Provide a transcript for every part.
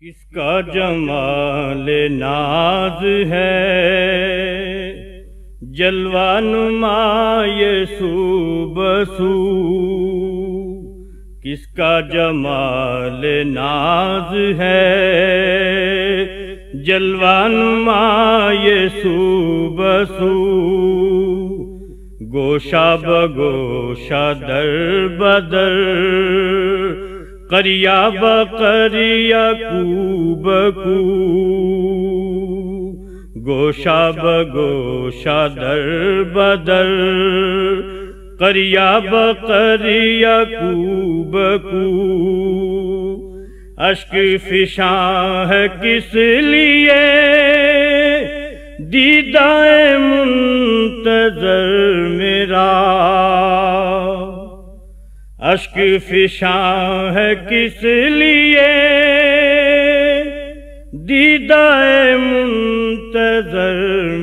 کس کا جمال ناز ہے، جلوہ نمائے سو بسو، کس کا جمال ناز ہے، جلوہ نمائے سو بسو، گوشہ بگوشہ در بدر، قریہ بقریہ کو بکو، گوشہ بگوشہ در بدر، قریہ بقریہ کو بکو، اشک فشاں ہے کس لیے دیدہ منتظر میرا، اشک فشاں ہے کس لیے دیدہ منتظر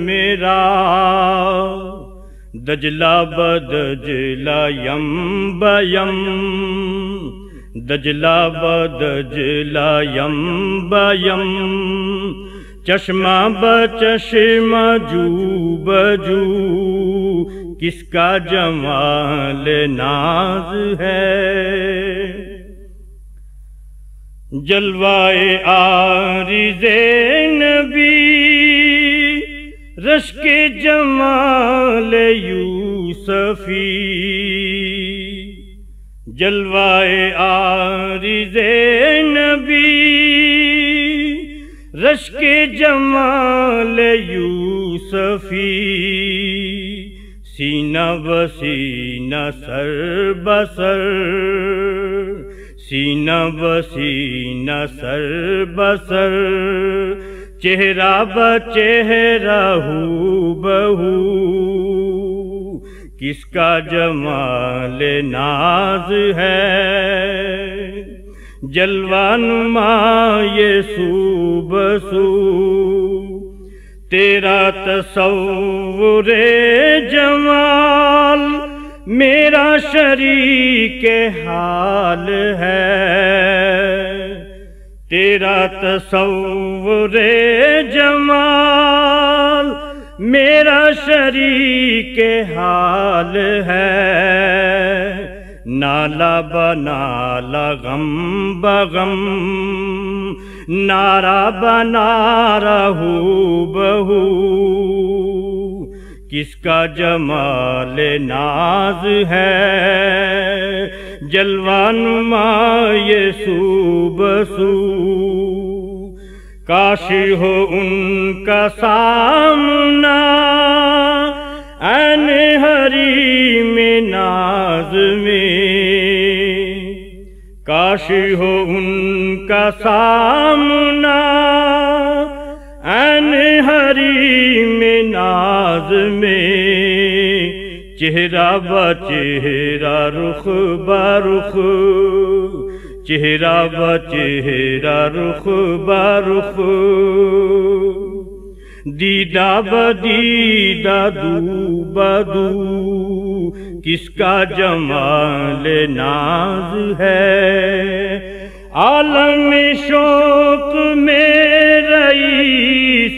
میرا، دجلہ بدجلہ یم بیم، دجلہ بدجلہ یم بیم، چشمہ بچشمہ جو بجو، کس کا جمال ناز ہے، جلوائے عارض نبی، رشک جمال یوسفی، جلوائے عارض نبی، رشک جمال یوسفی، سینہ بسینہ سر بسر، سینہ بسینہ سر بسر، چہرہ بچہرہ ہو بہو، کس کا جمال ناز ہے، جلوہ نمائے سو بسو، تیرا تصور جمال میرا شریک حال ہے، تیرا تصور جمال میرا شریک حال ہے، نالا بنالا غم بغم، نعرہ بنارہ ہو بہو، کس کا جمال ناز ہے، جلوہ نمائے سو بسو، کاش ہو ان کا سامنا عین حریم ناز میں، کاش ہو ان کا سامنا عین حریم ناز میں، چہرہ بچہرہ رخ برخ، چہرہ بچہرہ رخ برخ، دیدہ بدیدہ دو بدو، کس کا جمال ناز ہے، عالم شوق میں رئیس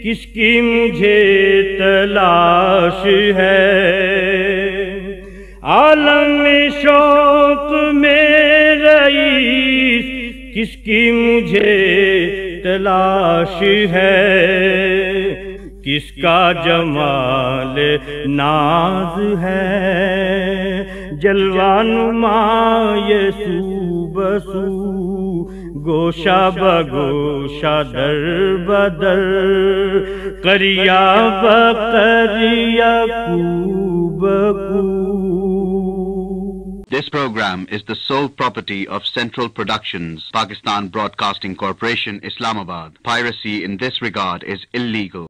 کس کی مجھے تلاش ہے، عالم شوق میں رئیس کس کی مجھے تلاش ہے، کس کا جمال ناز ہے، جلوہ نمائے سو بسو، گوشہ بگوشہ در بدر، قریہ بقریہ کو بکو۔ This program is the sole property of Central Productions, Pakistan Broadcasting Corporation, Islamabad. Piracy in this regard is illegal.